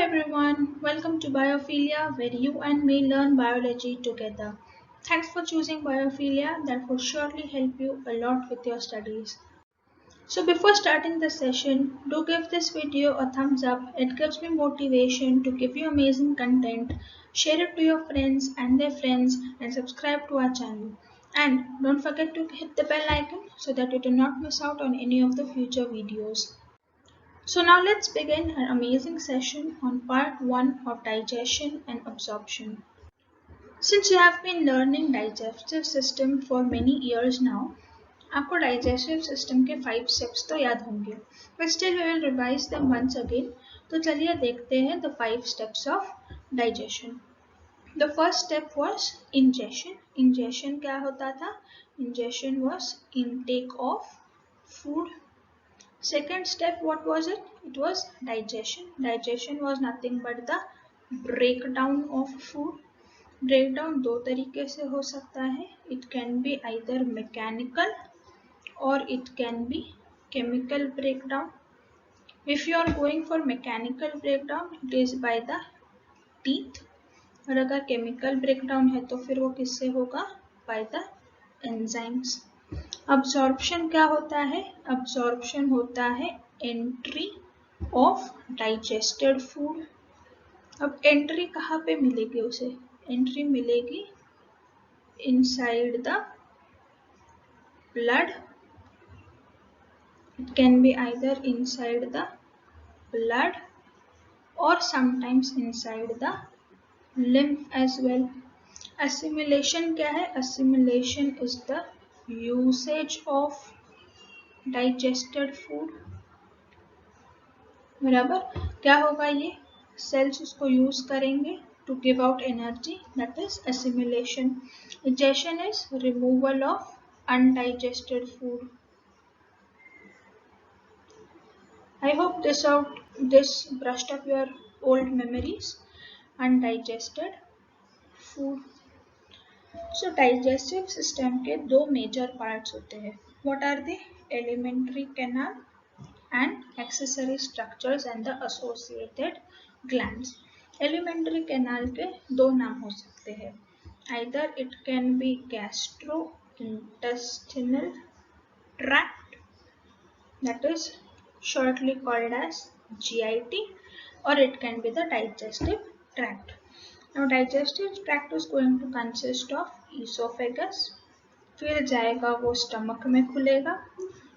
everyone, welcome to Biophilia, where you and me learn biology together. Thanks for choosing Biophilia, that will surely help you a lot with your studies. So before starting the session, do give this video a thumbs up. It gives me motivation to give you amazing content. Share it to your friends and their friends and subscribe to our channel. And don't forget to hit the bell icon so that you do not miss out on any of the future videos. So now let's begin an amazing session on part 1 of digestion and absorption. Since you have been learning digestive system for many years now, आपको digestive system के 5 steps तो याद होंगे, but still we will revise them once again. तो चलिए देखते हैं the 5 steps of digestion. The first step was ingestion. Ingestion क्या होता था? Ingestion was intake of food. Second step, what was it? It was digestion. Digestion was nothing but the breakdown of food. Breakdown दो तरीके से हो सकता है. It can be either mechanical or it can be chemical breakdown. If you are going for mechanical breakdown, it is by the teeth. और अगर chemical breakdown है तो फिर वो किससे होगा? By the enzymes. Absorption क्या होता है? Absorption होता है entry of digested food. अब entry कहाँ पे मिलेगी उसे? Entry मिलेगी inside the blood. It can be either inside the blood or sometimes inside the lymph as well. Assimilation क्या है? Assimilation is the usage of digested food. बराबर क्या होगा? ये cells उसको use करेंगे to give out energy, that is assimilation. Digestion is removal of undigested food. I hope this brushed up your old memories. Undigested food. So digestive system के दो major parts होते हैं. What are they? Alimentary canal and accessory structures and the associated glands. Alimentary canal के दो नाम हो सकते हैं. Either it can be gastrointestinal tract, that is shortly called as GIT, or it can be the digestive tract. Now digestive tract is going to consist of esophagus, फिर जाएगा वो stomach में खुलेगा,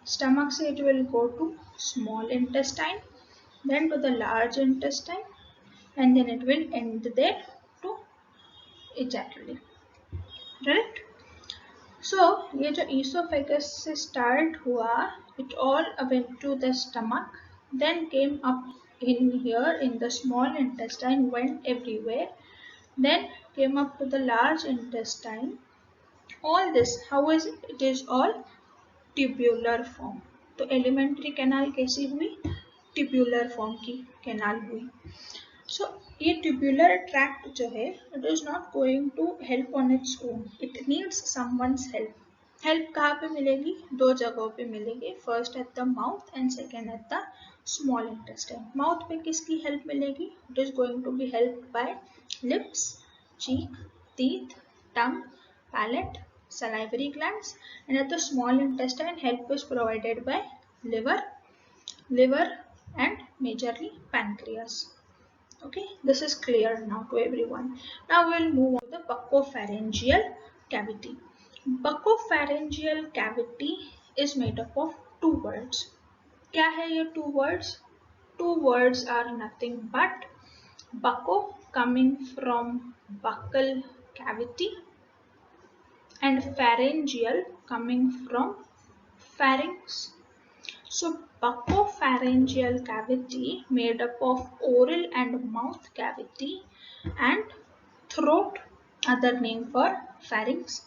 stomach से it will go to small intestine, then to the large intestine, and then it will end there to ejaculate. Right? So ये जो esophagus से start हुआ, it all went to the stomach, then came up in here in the small intestine, went everywhere, then came up to the large intestine. All this, how is it? It is all tubular form. तो elementary canal कैसी हुई? Tubular form की canal हुई. So ये tubular tract जो है, it is not going to help on its own. It needs someone's help. Help कहाँ पे मिलेगी? दो जगहों पे मिलेगी. First at the mouth and second at the small intestine. Mouth पे किसकी help मिलेगी? It is going to be helped by lips, cheek, teeth, tongue, palate, salivary glands, and at the small intestine help is provided by liver and majorly pancreas. Okay, this is clear now to everyone. Now we will move on to the buccopharyngeal cavity. Buccopharyngeal cavity is made up of two words. क्या है ये two words? Two words are nothing but bucco coming from buccal cavity and pharyngeal coming from pharynx. So buccopharyngeal cavity made up of oral and mouth cavity and throat, other name for pharynx.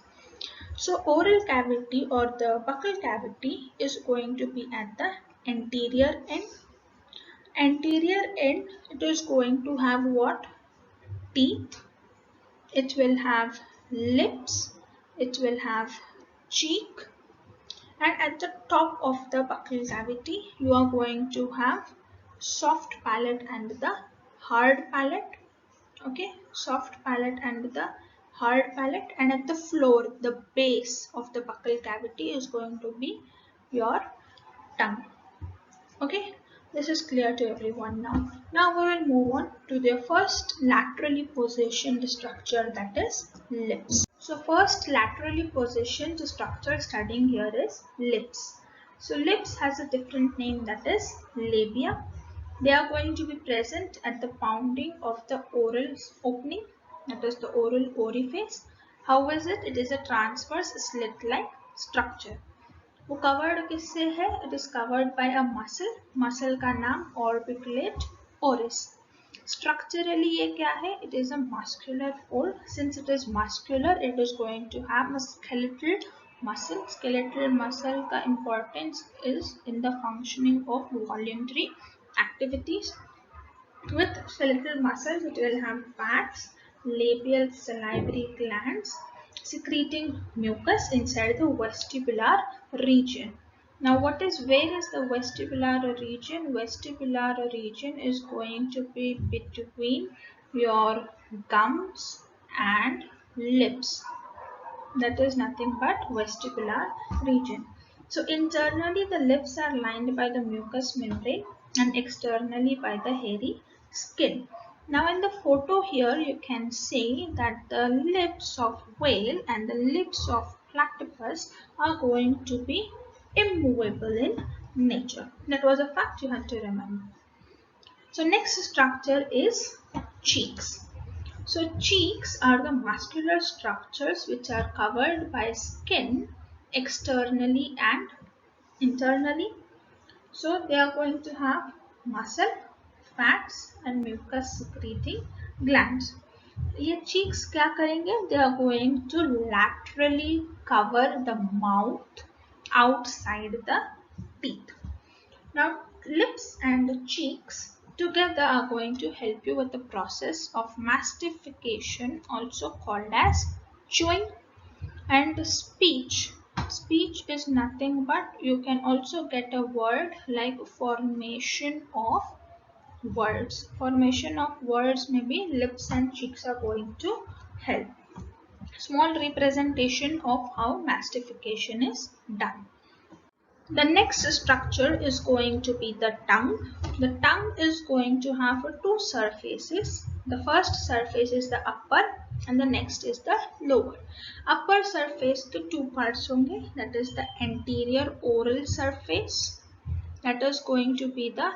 So oral cavity or the buccal cavity is going to be at the anterior end. Anterior end, it is going to have what? Teeth. It will have lips. It will have cheek. And at the top of the buccal cavity, you are going to have soft palate and the hard palate, okay, soft palate and the hard palate, and at the floor, the base of the buccal cavity is going to be your tongue. Okay, this is clear to everyone now. Now we will move on to the first laterally positioned structure, that is lips. So first laterally positioned structure studying here is lips. So lips has a different name, that is labia. They are going to be present at the bounding of the oral opening, that is the oral orifice. How is it? It is a transverse slit-like structure. वो covered किससे है? It is covered by a muscle, muscle का नाम orbicularis oris. Structurally ये क्या है? It is a muscular fold. Since it is muscular, it is going to have a skeletal muscle. Skeletal muscle का importance is in the functioning of voluntary activities. With skeletal muscles, it will have fats, labial salivary glands secreting mucus inside the vestibular region. Now, where is the vestibular region? Vestibular region is going to be between your gums and lips. That is nothing but vestibular region. So internally the lips are lined by the mucous membrane and externally by the hairy skin. Now in the photo here you can see that the lips of whale and the lips of platypus are going to be immovable in nature. That was a fact you have to remember. So next structure is cheeks. So cheeks are the muscular structures which are covered by skin externally and internally. So they are going to have muscle, fats and mucus secreting glands. ये cheeks क्या करेंगे? They are going to laterally cover the mouth outside the teeth. Now lips and cheeks together are going to help you with the process of mastification, also called as chewing. And speech. Speech is nothing but you can also get a word like formation of words. Formation of words maybe lips and cheeks are going to help. Small representation of how mastification is done. The next structure is going to be the tongue. The tongue is going to have two surfaces. The first surface is the upper and the next is the lower. Upper surface के two parts होंगे, that is the anterior oral surface, that is going to be the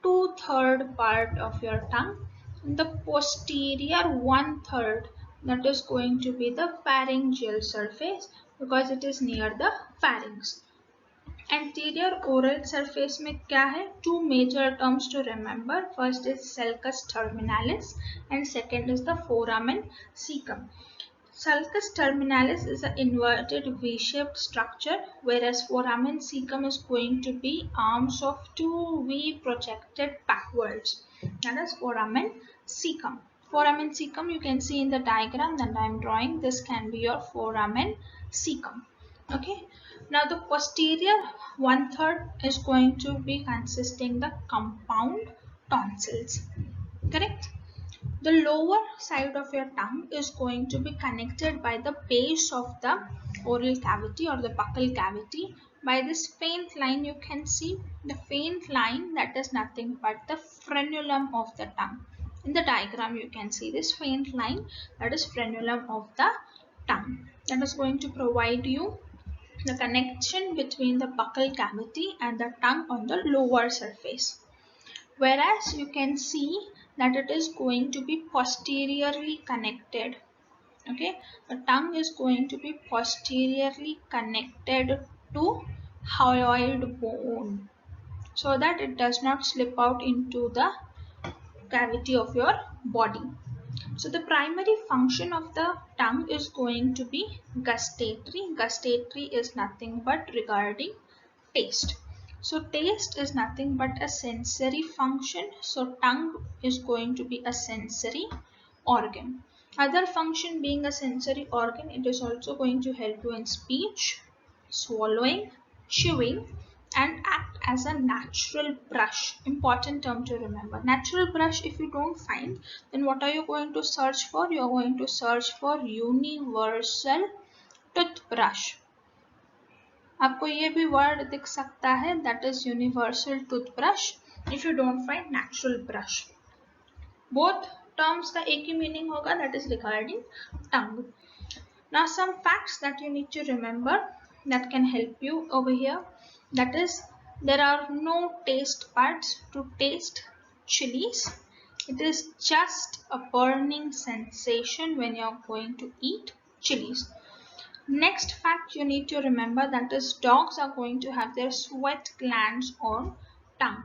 2/3 part of your tongue, and the posterior 1/3, that is going to be the pharyngeal surface because it is near the pharynx. Anterior oral surface में क्या है? Two major terms to remember. First is sulcus terminalis and second is the foramen cecum. Sulcus terminalis is an inverted V-shaped structure, whereas foramen cecum is going to be arms of two V projected backwards. That is foramen cecum. Foramen cecum you can see in the diagram that I am drawing. This can be your foramen cecum. Okay. Now the posterior 1/3 is going to be consisting the compound tonsils. Correct? The lower side of your tongue is going to be connected by the base of the oral cavity or the buccal cavity by this faint line. You can see the faint line, that is nothing but the frenulum of the tongue. In the diagram you can see this faint line, that is frenulum of the tongue. That is going to provide you the connection between the buccal cavity and the tongue on the lower surface. Whereas you can see that it is going to be posteriorly connected. Okay, the tongue is going to be posteriorly connected to hyoid bone so that it does not slip out into the cavity of your body. So the primary function of the tongue is going to be gustatory. Gustatory is nothing but regarding taste. So taste is nothing but a sensory function. So tongue is going to be a sensory organ. Other function being a sensory organ, it is also going to help you in speech, swallowing, chewing and act as a natural brush. Important term to remember. Natural brush, if you don't find, then what are you going to search for? You are going to search for universal toothbrush. आपको ये भी word दिख सकता है, that is universal toothbrush if you don't find natural brush. Both terms का एक ही meaning होगा, that is regarding tongue. Now some facts that you need to remember that can help you over here, that is there are no taste buds to taste chilies. It is just a burning sensation when you are going to eat chilies. Next fact you need to remember, that is dogs are going to have their sweat glands on tongue.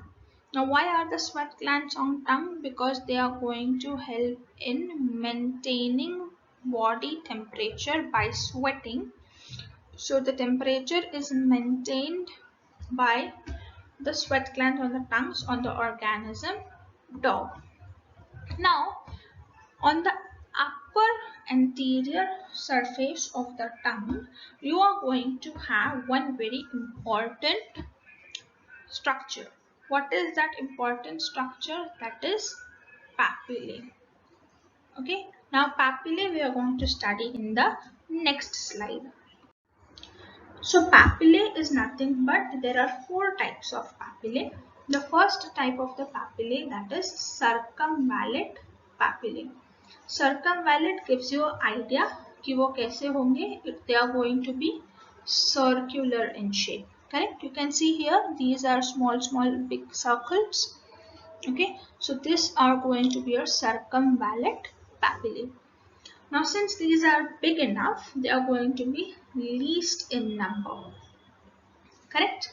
Now why are the sweat glands on tongue? Because they are going to help in maintaining body temperature by sweating. So the temperature is maintained by the sweat glands on the tongues on the organism dog. Now on the upper anterior surface of the tongue, you are going to have one very important structure. What is that important structure? That is papillae. Okay, now papillae we are going to study in the next slide. So papillae is nothing but there are 4 types of papillae. The first type of the papillae, that is circumvallate papillae. Circumvallate gives you an idea कि वो कैसे होंगे. They are going to be circular in shape. Correct? You can see here these are small big circles. Okay, so these are going to be your circumvallate papillae. Now since these are big enough, they are going to be least in number. Correct?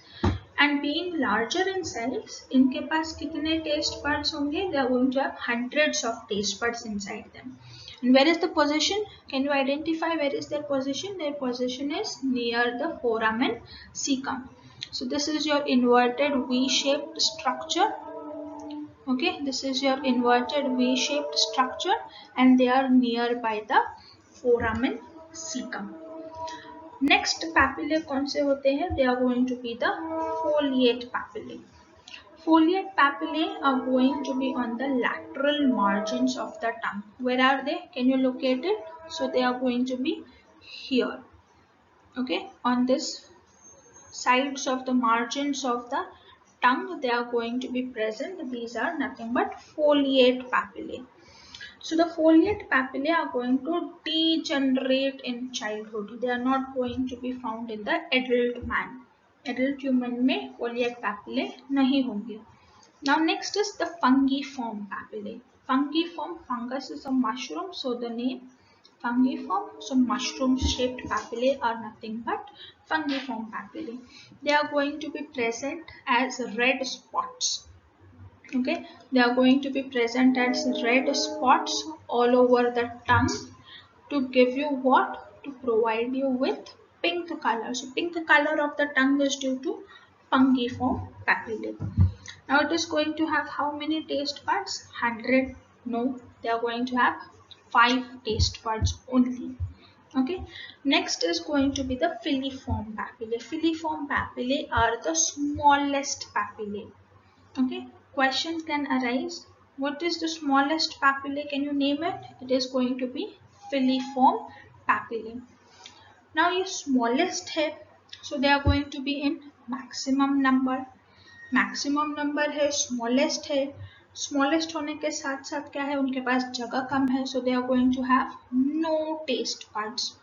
And being larger in size, इनके पास कितने taste buds होंगे? They are going to have hundreds of taste buds inside them. And where is the position? Can you identify where is their position? Their position is near the foramen cecum. So this is your inverted V-shaped structure. Okay, this is your inverted V-shaped structure and they are nearby the foramen cecum. Next papillae कौन से होते हैं? They are going to be the foliate papillae. Foliate papillae are going to be on the lateral margins of the tongue. Where are they? Can you locate it? So they are going to be here. Okay, on this sides of the margins of the tongue, they are going to be present. These are nothing but foliate papillae. So the foliate papillae are going to degenerate in childhood. They are not going to be found in the adult man. Adult human में foliate papillae नहीं होंगे. Now next is the fungiform papillae. Fungiform, fungus is a mushroom, so the name fungiform. So mushroom shaped papillae are nothing but fungiform papillae. They are going to be present as red spots. Okay, they are going to be present as red spots all over the tongue to give you what? To provide you with pink color. So pink color of the tongue is due to fungiform papillae. Now it is going to have how many taste buds? 100? No, they are going to have 5 taste buds only. Okay, next is going to be the filiform papillae. Filiform papillae are the smallest papillae. Okay, question can arise, what is the smallest papillae? Can you name it? It is going to be filiform papillae. Now ये smallest है, so they are going to be in maximum number. Maximum number है, smallest है. Smallest होने के साथ साथ क्या है? उनके पास जगह कम है, so they are going to have no taste buds.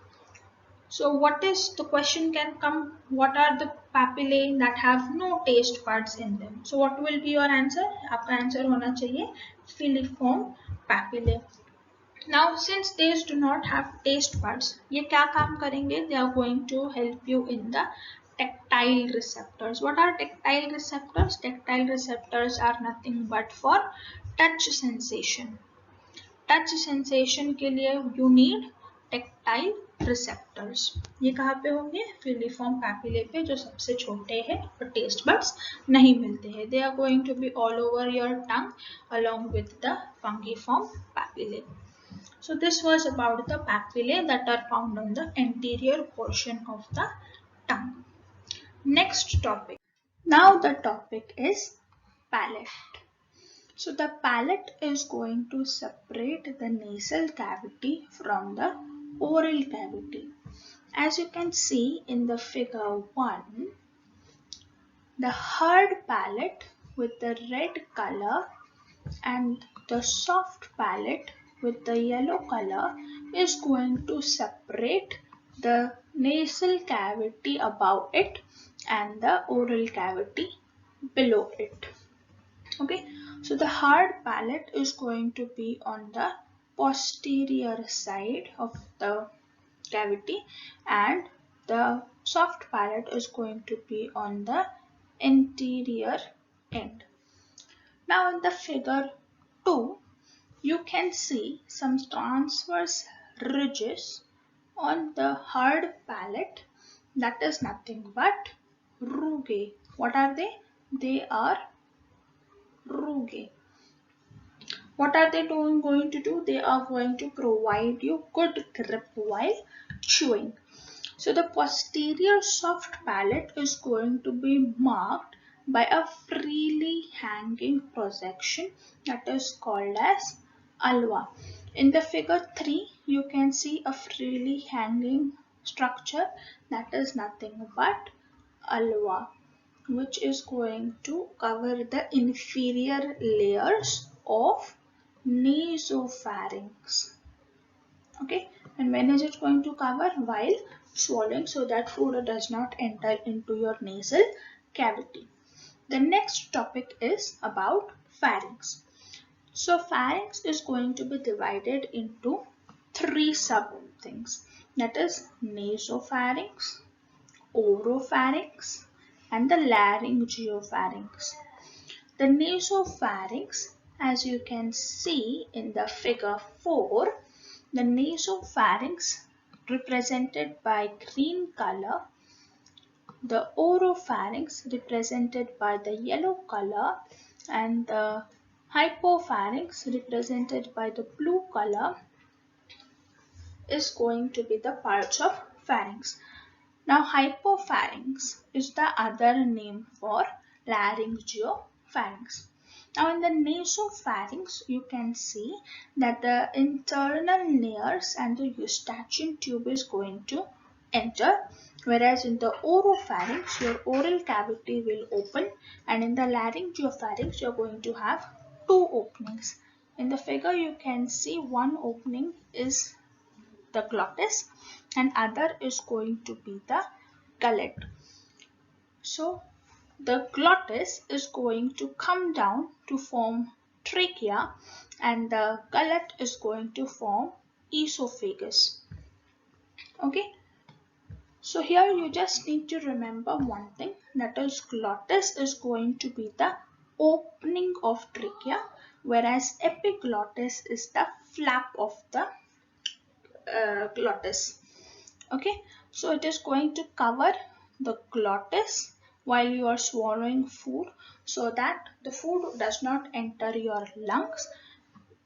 So what is the question can come? What are the papillae that have no taste buds in them? So what will be your answer? आपका answer होना चाहिए filiform papillae. Now since these do not have taste buds, ये क्या काम करेंगे? They are going to help you in the tactile receptors. What are tactile receptors? Tactile receptors are nothing but for touch sensation. Touch sensation के लिए you need tactile receptors. ये कहाँ पे होंगे? Filiform papillae पे, जो सबसे छोटे हैं और taste buds नहीं मिलते हैं. They are going to be all over your tongue along with the fungiform papillae. So this was about the papillae that are found on the anterior portion of the tongue. Next topic. Now the topic is palate. So the palate is going to separate the nasal cavity from the oral cavity. As you can see in the figure 1, the hard palate with the red color and the soft palate with the yellow color is going to separate the nasal cavity above it and the oral cavity below it. Okay, so the hard palate is going to be on the posterior side of the cavity and the soft palate is going to be on the anterior end. Now in the figure 2, you can see some transverse ridges on the hard palate, that is nothing but rugae. What are they? They are rugae. What are they going to do? They are going to provide you good grip while chewing. So the posterior soft palate is going to be marked by a freely hanging projection that is called as alva. In the figure 3, you can see a freely hanging structure that is nothing but alva, which is going to cover the inferior layers of nasopharynx. Okay, and when is it going to cover? While swallowing, so that food does not enter into your nasal cavity. The next topic is about pharynx. So pharynx is going to be divided into 3 sub things, that is nasopharynx, oropharynx and the laryngopharynx. The nasopharynx, as you can see in the figure 4, the nasopharynx represented by green color, the oropharynx represented by the yellow color, and the hypopharynx represented by the blue color is going to be the parts of pharynx. Now hypopharynx is the other name for laryngopharynx. Now in the nasopharynx, you can see that the internal layers and the eustachian tube is going to enter, whereas in the oropharynx, your oral cavity will open, and in the laryngopharynx, you are going to have 2 openings. In the figure, you can see one opening is the glottis and other is going to be the gullet. So the glottis is going to come down to form trachea and the gullet is going to form esophagus. Okay, so here you just need to remember one thing, that is glottis is going to be the opening of trachea, whereas epiglottis is the flap of the glottis. Okay, so it is going to cover the glottis while you are swallowing food, so that the food does not enter your lungs,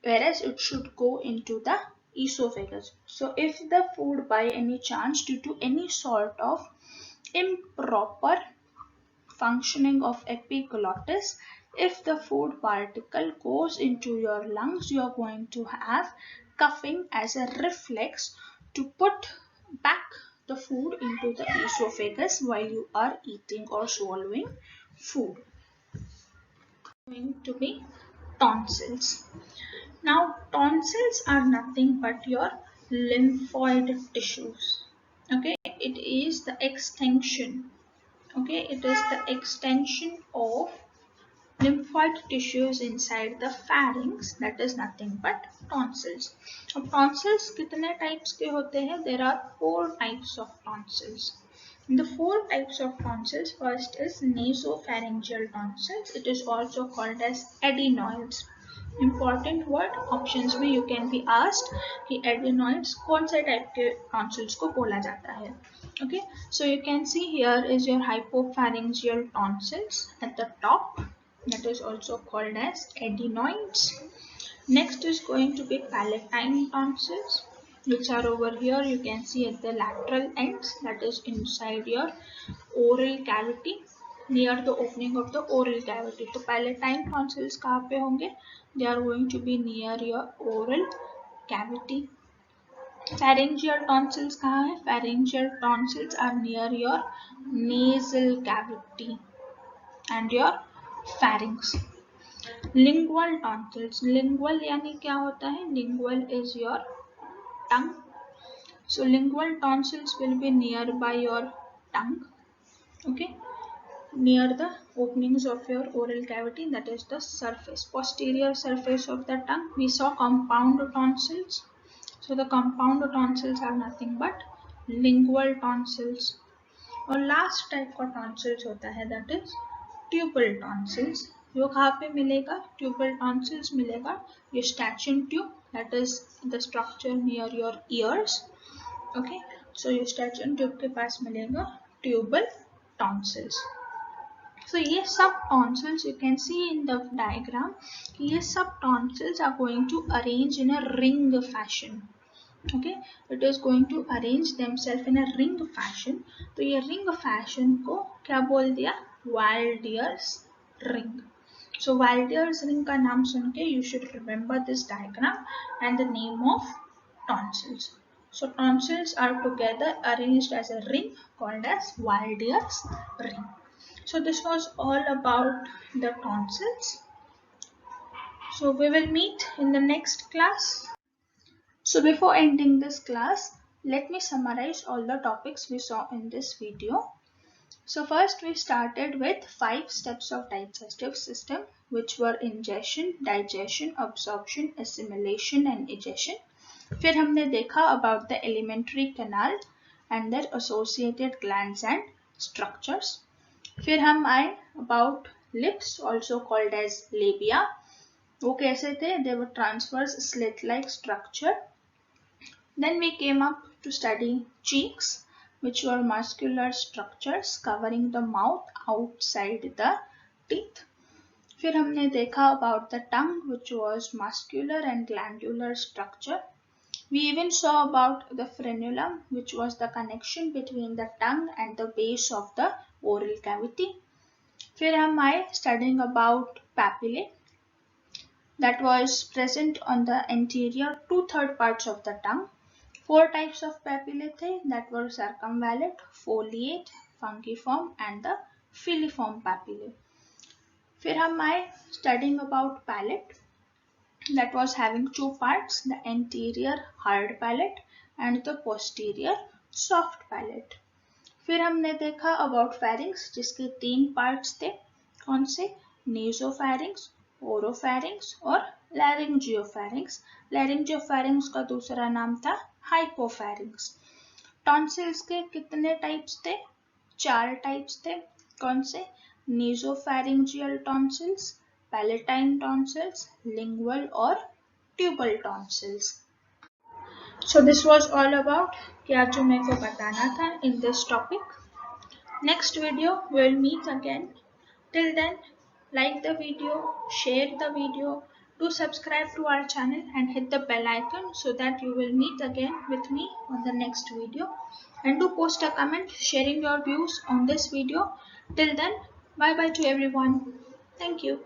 whereas it should go into the esophagus. So if the food by any chance, due to any sort of improper functioning of epiglottis, if the food particle goes into your lungs, you are going to have coughing as a reflex to put back the food into the esophagus while you are eating or swallowing food. Going to be tonsils. Now tonsils are nothing but your lymphoid tissues. Okay, it is the extension. Okay, it is the extension of lymphoid tissues inside the pharynx, that is nothing but tonsils. अब tonsils कितने types के होते हैं? There are 4 types of tonsils. The 4 types of tonsils, first is nasopharyngeal tonsils. It is also called as adenoids. Important word, options में you can be asked कि adenoids कौन से type के tonsils को बोला जाता है. Okay, so you can see here is your hypopharyngeal tonsils at the top, that is also called as adenoids. Next is going to be palatine tonsils, which are over here. You can see at the lateral ends, that is inside your oral cavity. near the opening of the oral cavity. तो palatine tonsils कहाँ पे होंगे? They are going to be near your oral cavity. Pharyngeal tonsils कहाँ है? Pharyngeal tonsils are near your nasal cavity and your pharynx. Lingual tonsils. Lingual यानी क्या होता है? Lingual is your tongue. So lingual tonsils will be nearby your tongue. Okay. Near the openings of your oral cavity, that is the surface, posterior surface of the tongue. We saw compound tonsils. So the compound tonsils are nothing but lingual tonsils. और last type का tonsils होता है that is tubal tonsils. जो कहाँ पे मिलेगा? Tubal tonsils मिलेगा eustachian tube, that is the structure near your ears. Okay, so eustachian tube के पास मिलेगा ट्यूबल टॉन्सिल्स. So ये सब tonsils you can see in the diagram. ये सब tonsils are going to arrange in a ring fashion. Okay, it is going to arrange themselves in a ring fashion. तो ये ring fashion को क्या बोल दिया? Waldier's ring. So Waldier's ring का नाम सुन के you should remember this diagram and the name of tonsils. So tonsils are together arranged as a ring called as Waldier's ring. So this was all about the tonsils. So we will meet in the next class. So before ending this class, let me summarize all the topics we saw in this video. So first we started with 5 steps of digestive system, which were ingestion, digestion, absorption, assimilation and egestion. फिर हमने देखा about the alimentary canal and their associated glands and structures. फिर हम आए about lips, also called as labia. वो कैसे थे? They were transverse slit-like structure. Then we came up to study cheeks, which were muscular structures covering the mouth outside the teeth. फिर हमने देखा about the tongue, which was muscular and glandular structure. We even saw about the frenulum, which was the connection between the tongue and the base of the oral cavity. फिर हम आए studying about papillae, that was present on the anterior 2/3 parts of the tongue. 4 types of papillae थे, that were circumvallate, foliate, fungiform and the filiform papillae. फिर हम आए studying about palate, that was having 2 parts, the anterior hard palate and the posterior soft palate. फिर हमने देखा about pharynx, जिसके 3 parts थे. कौन से? nasopharynx, oropharynx और laryngopharynx. laryngopharynx का दूसरा नाम था hypopharynx. tonsils के कितने types थे? 4 types थे. कौन से? nasopharyngeal tonsils, palatine tonsils, lingual और tubal tonsils. So this was all about क्या जो मेरे को बताना था in this topic. Next video we will meet again. Till then, like the video, share the video, do subscribe to our channel and hit the bell icon so that you will meet again with me on the next video. And do post a comment sharing your views on this video. Till then, bye bye to everyone. Thank you.